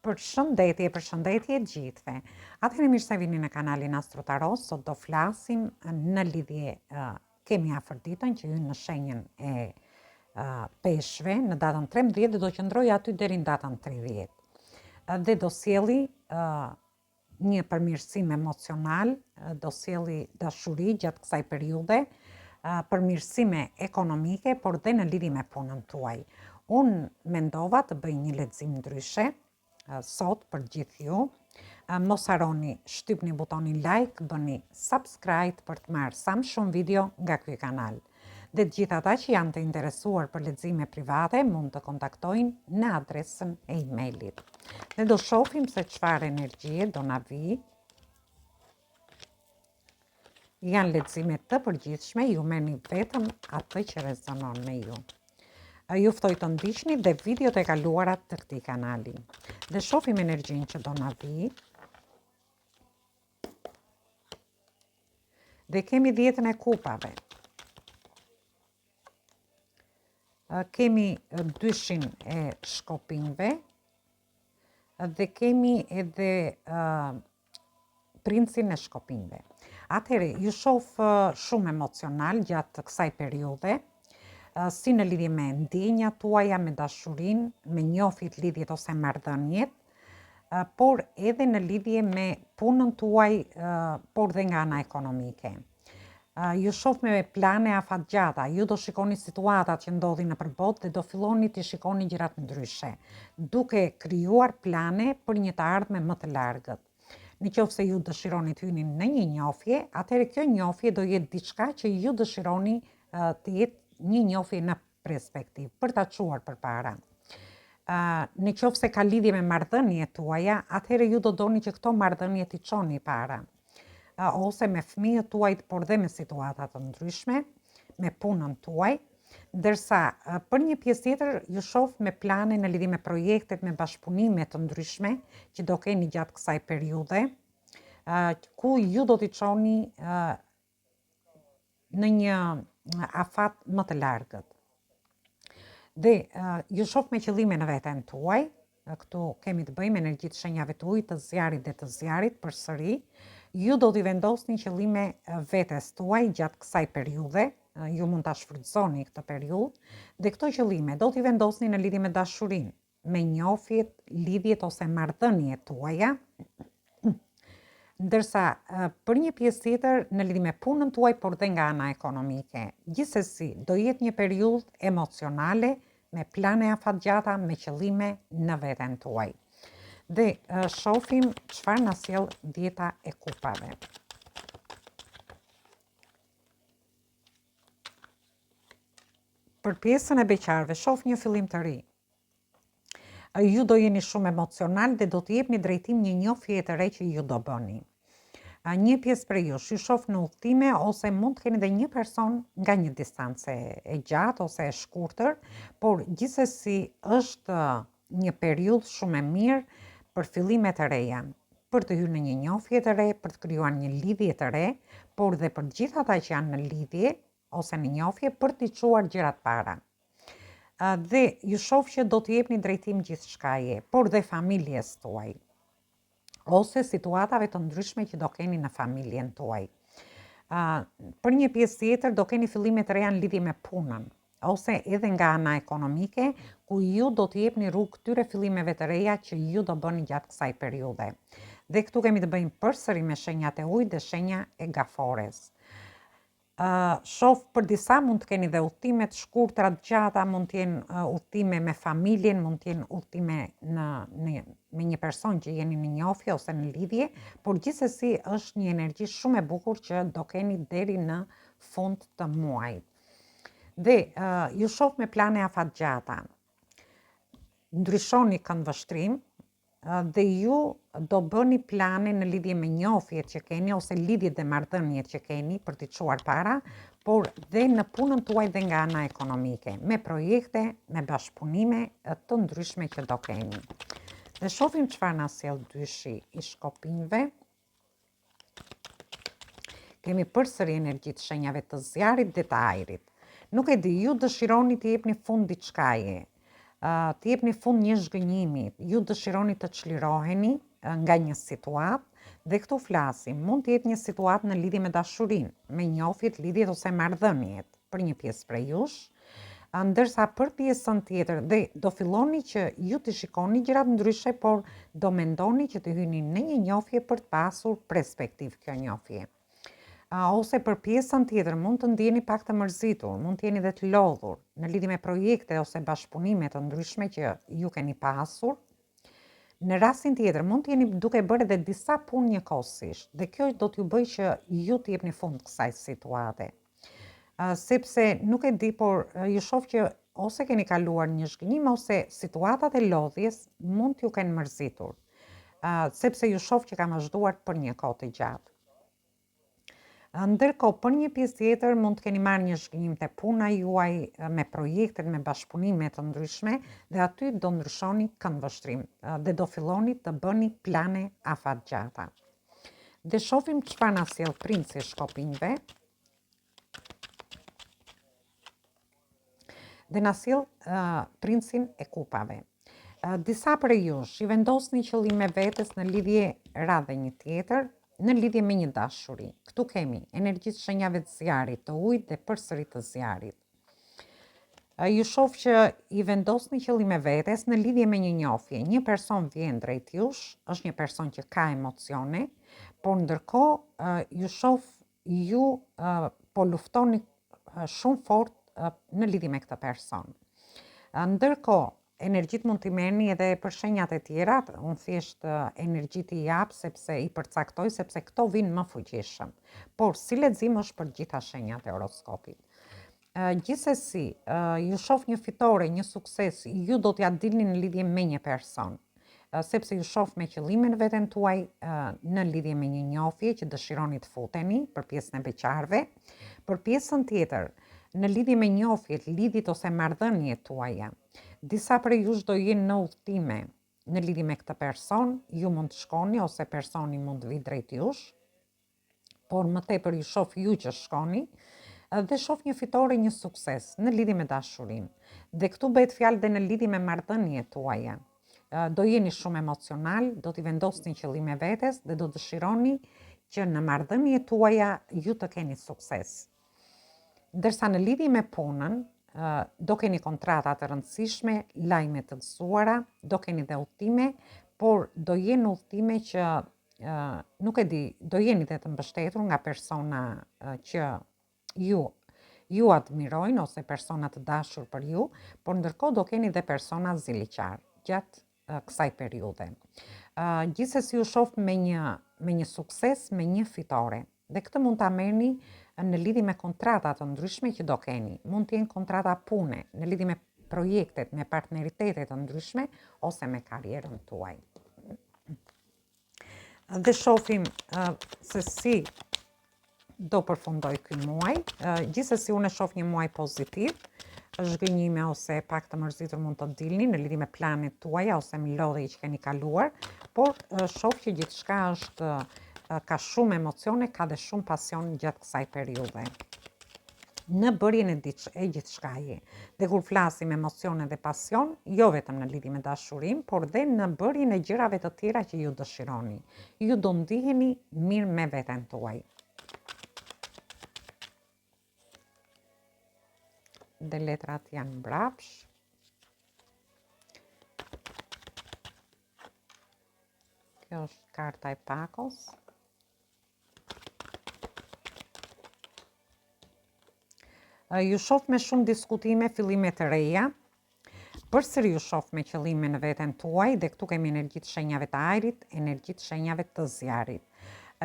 Përshëndetje gjithve. Atëherë mirë se vini në kanalin Astro Tarot. Sot do flasim në lidhje kemi afër ditën që hyn në shenjën e peshëve në datën 13 dhe do qëndroj aty deri në datën 30. Dhe do sjelli një përmirësim emocional, do sjelli dashuri gjatë kësaj periudhe, përmirësime ekonomike, por dhe në lidhje me punën tuaj. Unë mendova të bëj një lexim ndryshe sot për gjithë ju. Mos harroni shtypni butonin like, bëni subscribe për të marrë sa më shumë video nga ky kanal. Dhe të gjithë ata që janë të interesuar për lexime private mund të kontaktojnë në adresën e emailit. Ne do shohim se çfarë energjie do na vi. Janë lexime të përgjithshme, ju merrni vetëm atë që rezonon me ju. Ju ftoj të ndiqni dhe videot e kaluara të këtij kanali. Dhe shohim energjinë që do na vi. Dhe kemi 10-ën e kupave. Kemi 2-shin e shkopinjve. Dhe kemi edhe princin e shkopinjve. Atëherë, ju shoh shumë emocional gjatë kësaj periudhe. Si në lidhje me ndjenjat tuaja, me dashurinë, me njohjet, lidhjet ose marrëdhëniet, por edhe në lidhje me punën tuaj, por dhe nga ana ekonomike. Ju shoh me plane afatgjata, ju do shikoni situatat që ndodhin nëpër botë dhe do filloni të shikoni gjërat ndryshe, duke krijuar plane për një të ardhme më të largët. Nëse ju dëshironi të hyni në një njohje, atëherë kjo njohje do jetë diçka që ju dëshironi të jetë një njohje në perspektivë, për ta çuar përpara. Nëse ka lidhje me marrëdhëniet tuaja, atëherë ju do doni që këto marrëdhënie t'i çoni para. Ose me fëmijët tuaj, por dhe me situata të ndryshme, me punën tuaj, ndërsa për një pjesë tjetër ju shoh me plane në lidhje me projektet, me bashkëpunime të ndryshme që do keni gjatë kësaj periudhe, ku ju do t'i çoni në një afat më të largët. Dhe ju shoh me qëllime në veten tuaj. Këtu kemi të bëjmë energjitë shenjave të ujit, të zjarit dhe të zjarit përsëri. Ju do t'i vendosni qëllime vetes tuaj gjatë kësaj periudhe. Ju mund ta shfrytëzoni këtë periudhë dhe këto qëllime do t'i vendosni në lidhje me dashurinë, me njohjet, lidhjet ose marrëdhëniet tuaja. Ndërsa për një pjesë tjetër në lidhje me punën tuaj, por dhe nga ana ekonomike. Gjithsesi, do jetë një periudhë emocionale me plane afatgjata, me qëllime në veten tuaj. Dhe shohim çfarë na sjell 10-a e kupave. Për pjesën e beqarëve, shoh një fillim të ri. Ju do jeni shumë emocional dhe do t'i jepni drejtim një njohje të re që ju do bëni. Një pjesë prej jush ju shoh në udhëtime ose mund të keni dhe një person nga një distancë e gjatë ose e shkurtër, por gjithsesi është një periudhë shumë e mirë për fillime të reja, për të hyrë në një njohje të re, për të krijuar një lidhje të re, por dhe për gjithë ata që janë në lidhje ose në njohje për t'i çuar gjërat para. Dhe ju shoh që do t'i jepni drejtim gjithçkaje, por dhe familjes tuaj, ose situatave të ndryshme që do keni në familjen tuaj. Për një pjesë tjetër do keni fillime të reja në lidhje me punën, ose edhe nga ana ekonomike, ku ju do t'i jepni rrugë këtyre fillimeve të reja që ju do bëni gjatë kësaj periudhe. Dhe këtu kemi të bëjmë përsëri me shenjat e ujit dhe shenja e gafores. Shoh për disa mund të keni dhe udhëtime të shkurtra, të gjata, mund të jenë udhëtime me familjen, mund të jenë udhëtime me një person që jeni në njohje ose në lidhje, por gjithsesi është një energji shumë e bukur që do keni deri në fund të muajit. Dhe ju shoh me plane afatgjata. Ndryshoni këndvështrim dhe ju do bëni plane në lidhje me njohjet që keni ose lidhjet dhe marrëdhëniet që keni për t'i çuar para, por dhe në punën tuaj dhe nga ana ekonomike, me projekte, me bashkëpunime të ndryshme që do keni. Dhe shohim çfarë na sjell 2-shi i shkopinjve. Kemi përsëri energjitë shenjave të zjarit dhe të ajrit. Nuk e di, ju dëshironi të jepni fund diçkaje. të jepni fund një zhgënjimi, ju dëshironi të çliroheni nga një situatë, dhe këtu flasim, mund të jetë një situatë në lidhje me dashurinë, me njofjet, lidhjet ose marrëdhëniet për një pjesë prej jush, ndërsa për pjesën tjetër dhe do filloni që ju të shikoni gjërat ndryshe, por do mendoni që të hyni në një njofje për të pasur perspektiv kjo njofje. Ose për pjesën tjetër mund të ndjeni pak të mërzitur, mund të jeni dhe të lodhur në lidhje me projekte ose bashkëpunime të ndryshme që ju keni pasur. Në rastin tjetër mund të jeni duke bërë edhe disa punë njëkohësisht dhe kjo do t'ju bëjë që ju të jepni fund kësaj situate. Sepse nuk e di, por ju shoh që ose keni kaluar një zhgënjim ose situatat e lodhjes mund t'ju kenë mërzitur, sepse ju shoh që ka vazhduar për një kohë të gjatë. Ndërkohë, për një pjesë tjetër mund të keni marrë një zhgënjim te puna juaj me projektet, me bashkëpunime të ndryshme dhe aty do ndryshoni këndvështrim dhe do filloni të bëni plane afatgjata. Dhe shohim çfarë na sjell princi i shkopinjve. Dhe na sjell princin e kupave. Disa prej jush i vendosni qëllime vetes në lidhje radhe një tjetër, në lidhje me një dashuri. Këtu kemi energjitë shenjave të zjarit, të ujit dhe përsëri të zjarit. Ju shoh që i vendosni qëllime vetes në lidhje me një njofje. Një person vjen drejt jush, është një person që ka emocione, por ndërkohë ju shoh ju po luftoni shumë fort në lidhje me këtë person. Ndërkohë, energjitë mund t'i merrni edhe për shenjat e tjera, unë thjesht energjitë i jap sepse i përcaktoj, sepse këto vinë më fuqishëm. Por si lexim është për gjitha shenjat e horoskopit. Gjithsesi, ju shoh një fitore, një sukses, ju do t'ja dilni në lidhje me një person, sepse ju shoh me qëllimin veten tuaj në lidhje me një njofje që dëshironi të futeni për pjesën e beqarve, për pjesën tjetër, në lidhje me njofjet, lidhjet ose marrëdhëniet tuaja. Disa prej jush do jenë në udhëtime në lidhje me këtë person, ju mund të shkoni ose personi mund të vi drejt jush, por më tepër ju shoh ju që shkoni dhe shoh një fitore, një sukses në lidhje me dashurinë. Dhe këtu bëhet fjalë dhe në lidhje me marrëdhëniet tuaja. Do jeni shumë emocional, do t'i vendosni qëllime vetes dhe do dëshironi që në marrëdhëniet tuaja ju të keni sukses. Ndërsa në lidhje me punën, do keni kontrata të rëndësishme, lajme të gëzuara, do keni dhe udhëtime, por do jenë udhëtime që nuk e di, do jeni dhe të mbështetur nga persona që ju admirojnë ose persona të dashur për ju, por ndërkohë do keni dhe persona ziliqar gjatë kësaj periudhe. Gjithsesi ju shoh me një sukses, me një fitore. Dhe këtë mund ta merrni në lidhje me kontrata të ndryshme që do keni. Mund të jenë kontrata pune, në lidhje me projektet, me partneritete të ndryshme ose me karrierën tuaj. Dhe shohim se si do përfundoj ky muaj. Gjithsesi unë shoh një muaj pozitiv. Zhgënjime ose pak të mërzitur mund të dilni në lidhje me planet tuaja ose me lodhje që keni kaluar, por shoh që gjithçka është ka shumë emocione, ka dhe shumë pasion gjatë kësaj periudhe. Në bërjen e gjithçkaje. Dhe kur flasim emocione dhe pasion, jo vetëm në lidhje me dashurinë, por dhe në bërjen e gjërave të tjera që ju dëshironi. Ju do ndiheni mirë me veten tuaj. Dhe letrat janë mbrapsh. Kjo është karta e pakos. Ju shoh me shumë diskutime, fillime të reja, përsëri ju shoh me qëllime në veten tuaj dhe këtu kemi energjitë shenjave të ajrit, energjitë shenjave të zjarit.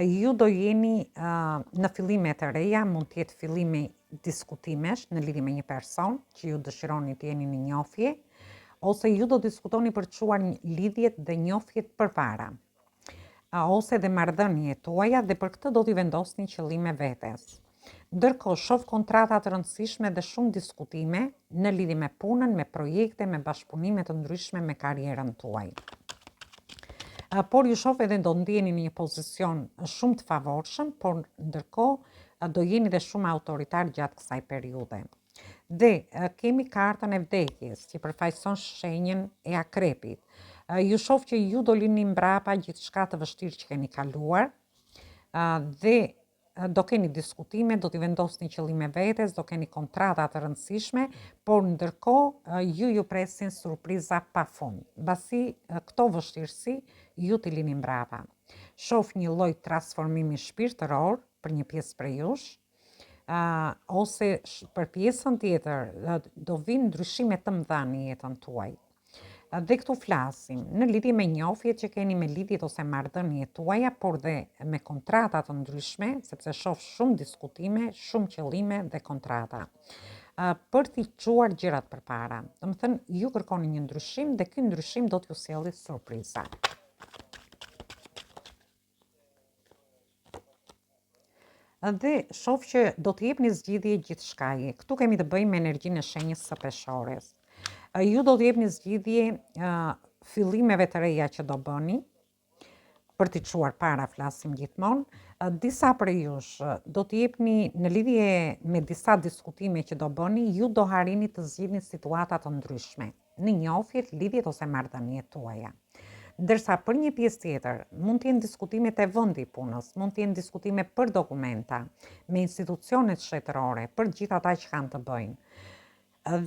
Ju do jeni në fillime të reja, mund të jetë fillime diskutimesh në lidhje me një person që ju dëshironi të jeni në njofje, ose ju do diskutoni për të çuar lidhjet dhe njofjet përpara, ose dhe marrëdhëniet tuaja dhe për këtë do t'i vendosni qëllime vetes. Ndërkohë shoh kontrata të rëndësishme dhe shumë diskutime në lidhje me punën, me projekte, me bashkëpunime të ndryshme me karrierën tuaj. Por ju shoh edhe do ndjeni në një pozicion shumë të favorshëm, por ndërkohë do jeni dhe shumë autoritar gjatë kësaj periudhe. Dhe kemi kartën e vdekjes që përfaqëson shenjën e akrepit. Ju shoh që ju do lini mbrapa gjithçka të vështirë që keni kaluar dhe do keni diskutime, do t'i vendosni qëllime vetes, do keni kontrata të rëndësishme, por ndërkohë ju presin surpriza pafund. Mbasi këto vështirësi ju t'i lini mbrapa. Shoh një lloj transformimi shpirtëror për një pjesë prej jush, ose për pjesën tjetër do vinë ndryshime të mëdha në jetën tuaj. Dhe këtu flasim në lidhje me njofjet që keni me lidhjet ose marrëdhëniet tuaja, por dhe me kontrata të ndryshme, sepse shoh shumë diskutime, shumë qëllime dhe kontrata. Për t'i çuar gjërat përpara. Domethënë, ju kërkoni një ndryshim dhe ky ndryshim do t'ju sjellë surpriza. Dhe shoh që do të jepni zgjidhje gjithçkaje. Këtu kemi të bëjmë me energjinë e shenjës së peshores. Ju do të jepni zgjidhje fillimeve të reja që do bëni, për t'i çuar para flasim gjithmonë. Disa prej jush do të jepni në lidhje me disa diskutime që do bëni, ju do harrini të zgjidhni situata të ndryshme në njofjet, lidhjet ose marrëdhëniet tuaja. Ndërsa për një pjesë tjetër, mund t'jenë diskutimet e vendi punës, mund t'jenë diskutime për dokumenta, me institucionet shtetërore, për gjithë ata që kanë të bëjnë.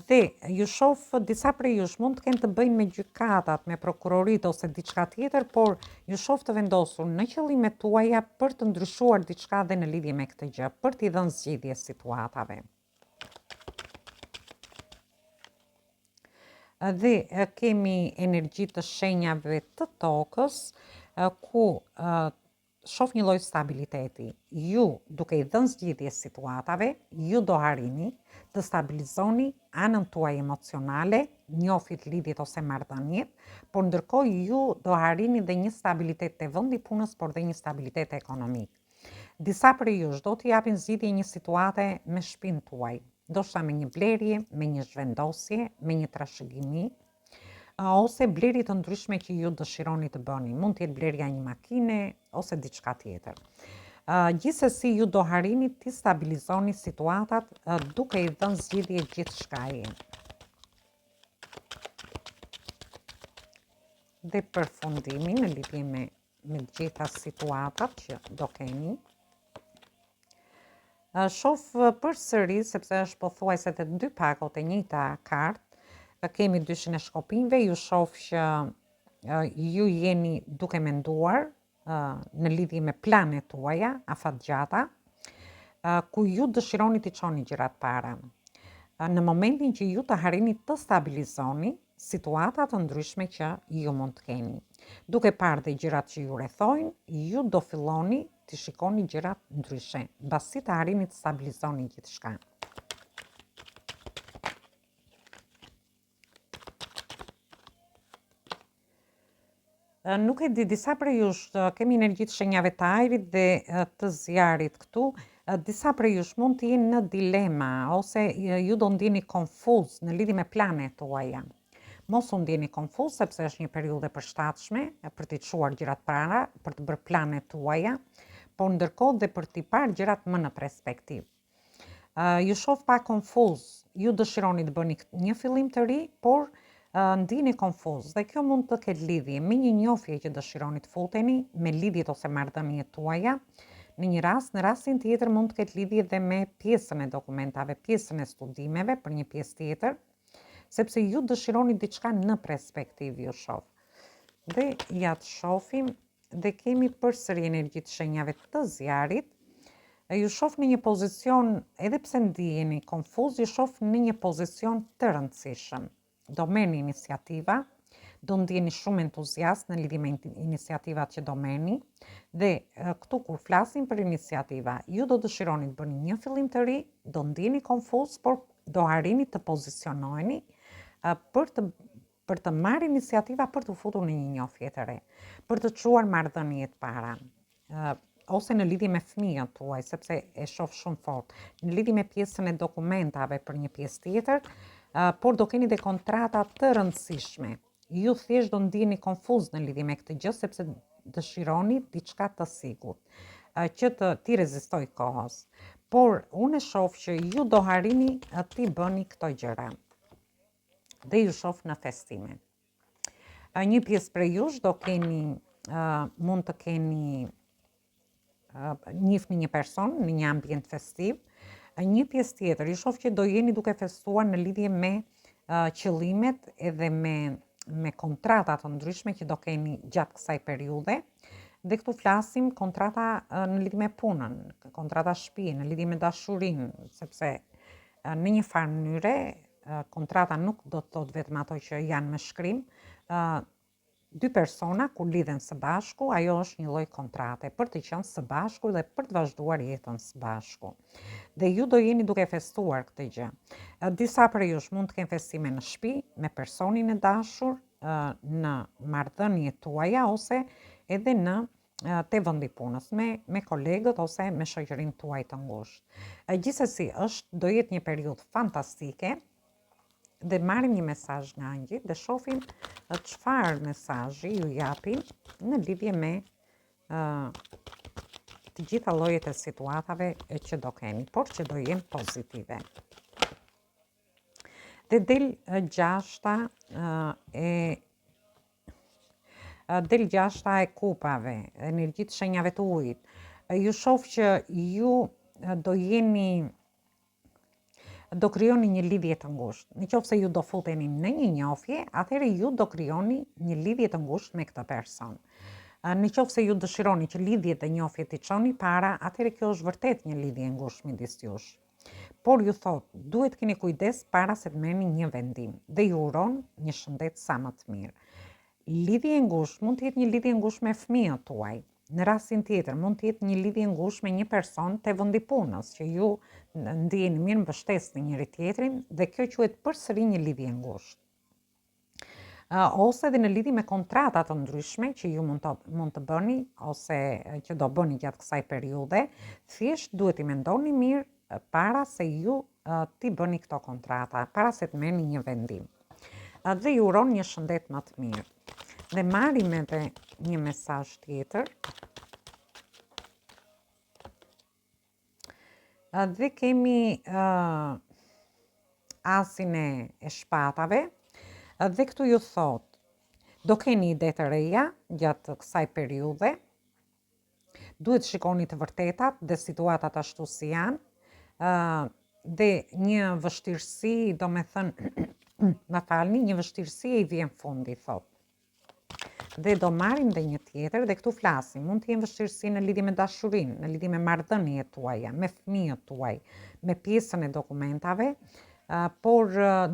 Dhe ju shoh disa prej jush mund të kenë të bëjnë me gjykatat, me prokurorit ose diçka tjetër, por ju shoh të vendosur në qëllimet tuaja për të ndryshuar diçka dhe në lidhje me këtë gjë, për t'i dhënë zgjidhje situatave. Dhe kemi energji të shenjave të tokës, ku shoh një lloj stabiliteti. Ju, duke i dhënë zgjidhje situatave, ju do harrini të stabilizoni anën tuaj emocionale, njofit, lidhjet ose marrëdhëniet, por ndërkohë ju do harrini dhe një stabilitet të vendi punës, por dhe një stabilitet ekonomik. Disa prej jush do t'i japin zgjidhje një situate me shtëpinë tuaj, ndoshta me një blerje, me një zhvendosje, me një trashëgimi, ose blerje të ndryshme që ju dëshironi të bëni. Mund t'jetë blerja një makine ose diçka tjetër. Gjithsesi ju do harrini të stabilizoni situatat duke i dhënë zgjidhje gjithçkaje. Dhe përfundimi në lidhje me gjitha situatat që do keni. Shoh përsëri, sepse është pothuajse të dy pakot e njëjta kartë, kemi dyshin e shkopinjve, ju shoh që ju jeni duke menduar në lidhje me planet tuaja, afatgjata, ku ju dëshironi t'i çoni gjërat para. Në momentin që ju të harrini të stabilizoni situata të ndryshme që ju mund të keni. Duke parë dhe gjërat që ju rrethojnë, ju do filloni të shikoni gjërat ndryshe, mbasi të harrini të stabilizoni gjithçka. Nuk e di, disa prej jush kemi energji të shenjave të ajrit dhe të zjarit këtu. Disa prej jush mund të jenë në dilema ose ju do ndjeni konfuz në lidhje me planet tuaja. Mos u ndjeni konfuz sepse është një periudhë e përshtatshme për t'i çuar gjërat para, për të bërë planet tuaja, por ndërkohë dhe për t'i parë gjërat më në perspektivë. Ju shoh pa konfuz, ju dëshironi të bëni një fillim të ri, por ndiheni konfuz dhe kjo mund të ketë lidhje me një njofje që dëshironi të futeni, me lidhjet ose marrëdhëniet tuaja. Në një rast, në rastin tjetër mund të ketë lidhje dhe me pjesën e dokumentave, pjesën e studimeve për një pjesë tjetër, sepse ju dëshironi diçka në perspektivë, ju shoh. Dhe ja të shohim dhe kemi përsëri energji të shenjave të zjarit. Ju shoh në një pozicion, edhe pse ndiheni konfuz, ju shoh në një pozicion të rëndësishëm. Do merrni iniciativa, do ndjeni shumë entuziast në lidhje me iniciativat që do merrni dhe këtu kur flasim për iniciativa, ju do dëshironi të bëni një fillim të ri, do ndjeni konfuz, por do harrini të pozicionoheni për të marrë iniciativa për të futur në një njofje të re, për të çuar marrëdhëniet para. Ose në lidhje me fëmijët tuaj, sepse e shoh shumë fort, në lidhje me pjesën e dokumentave për një pjesë tjetër, por do keni dhe kontrata të rëndësishme. Ju thjesht do ndiheni konfuz në lidhje me këtë gjë, sepse dëshironi diçka të sigurt, që t'i rezistoj kohës. Por unë e shoh që ju do harini ti bëni këto gjëra. Dhe ju shoh në festime. Një pjesë prej jush do keni, mund të keni njihni një person në një ambient festiv. Një pjesë tjetër, ju shoh që do jeni duke festuar në lidhje me qëllimet edhe me kontrata të ndryshme që do keni gjatë kësaj periudhe. Dhe këtu flasim kontrata në lidhje me punën, kontrata shtëpie, në lidhje me dashurinë, sepse në një farë mënyre kontrata nuk do të thotë vetëm ato që janë me shkrim. Dy persona kur lidhen së bashku, ajo është një lloj kontrate për të qenë së bashku dhe për të vazhduar jetën së bashku. Dhe ju do jeni duke festuar këtë gjë. Disa prej jush mund të kenë festime në shtëpi me personin e dashur, në marrëdhëniet tuaja ose edhe në te vendi punës me kolegët ose me shoqërinë tuaj të ngushtë. Gjithsesi do jetë një periudhë fantastike. Dhe marrim një mesazh nga angjit dhe shohim çfarë mesazhi ju japin në lidhje me të gjitha llojet e situatave që do keni, por që do jenë pozitive. Dhe del gjashta e kupave, energjitë shenjave të ujit. Ju shoh që ju do krijoni një lidhje të ngushtë. Nëse ju do futeni në një njohje, atëherë ju do krijoni një lidhje të ngushtë me këtë person. Nëse ju dëshironi që lidhjet e njohjet t'i çoni para, atëherë kjo është vërtet një lidhje e ngushtë midis jush. Por ju thot, duhet keni kujdes para se të merrni një vendim dhe ju uron një shëndet sa më të mirë. Lidhje e ngushtë mund të jetë një lidhje e ngushtë me fëmijët tuaj. Në rastin tjetër mund të jetë një lidhje e ngushtë me një person te vendi punës që ju ndjeni mirë, mbështesni njëri tjetrin dhe kjo quhet përsëri një lidhje e ngushtë. Ose edhe në lidhje me kontrata të ndryshme që ju mund të bëni ose që do bëni gjatë kësaj periudhe, thjesht duhet i mendoni mirë para se ju t'i bëni këto kontrata, para se të merrni një vendim. Dhe ju uron një shëndet më të mirë. Dhe marrim edhe një mesazh tjetër. Dhe kemi asin e shpatave. Dhe këtu ju thot, do keni ide të reja gjatë kësaj periudhe. Duhet shikoni të vërtetat dhe situatat ashtu si janë. Dhe një vështirësi, do me thënë, një vështirësi e i vjen fundi, thot. Dhe do marrim dhe një tjetër dhe këtu flasim, mund të jenë vështirësi në lidhje me dashurinë, në lidhje me marrëdhëniet tuaja, me fëmijët tuaj, me pjesën e dokumentave, por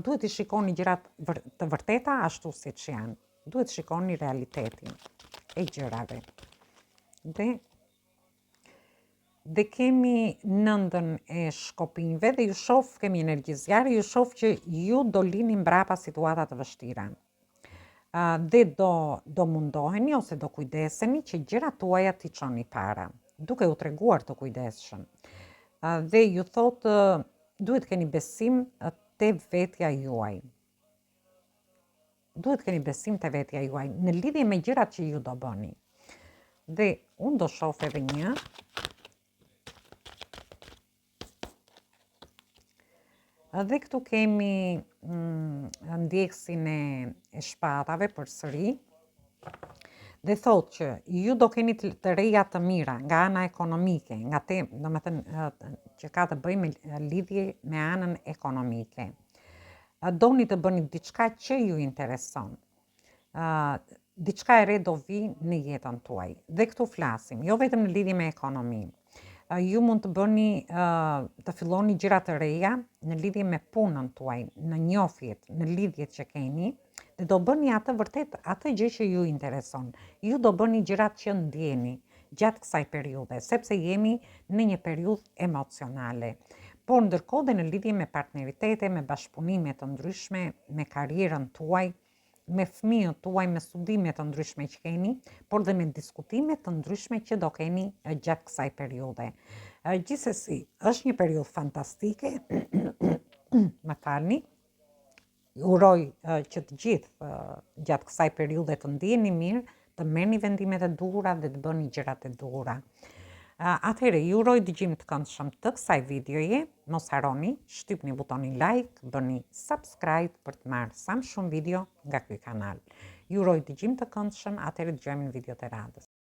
duhet i shikoni gjërat të vërteta ashtu siç janë. Duhet shikoni realitetin e gjërave. Dhe kemi nëndën e shkopinjve dhe ju shoh, kemi energji zjarri, ju shoh që ju do lini mbrapa situata të vështira. Dhe do mundoheni ose do kujdeseni që gjërat tuaja t'i çoni para, duke u treguar të kujdesshëm. Dhe ju thot, duhet keni besim te vetja juaj. Duhet keni besim te vetja juaj në lidhje me gjërat që ju do bëni. Dhe unë do shoh edhe një. Dhe këtu kemi ndjeksin e shpatave përsëri. Dhe thot që ju do keni të reja të mira nga ana ekonomike, që ka të bëjë me lidhje me anën ekonomike. Doni të bëni diçka që ju intereson. Diçka e re do vi në jetën tuaj. Dhe këtu flasim, jo vetëm në lidhje me ekonominë. Ju mund të bëni, të filloni gjëra të reja në lidhje me punën tuaj, në njohjet, në lidhjet që keni, dhe do bëni atë vërtet atë gjë që ju intereson. Ju do bëni gjërat që ndjeni gjatë kësaj periudhe, sepse jemi në një periudhë emocionale. Por ndërkohë dhe në lidhje me partneritete, me bashkëpunime të ndryshme, me karrierën tuaj, me fëmijët tuaj, me studime të ndryshme që keni, por dhe me diskutime të ndryshme që do keni gjatë kësaj periudhe. Gjithsesi, është një periudhë fantastike, më falni, uroj që të gjithë gjatë kësaj periudhe të ndjeni mirë, të merrni vendimet e duhura dhe të bëni gjërat e duhura. Atëherë, ju uroj dëgjim të këndshëm të kësaj videoje, mos harroni, shtypni butonin like, bëni subscribe për të marrë sa më shumë video nga ky kanal. Ju uroj dëgjim të këndshëm, atëherë dëgjojmë në videot e radhës.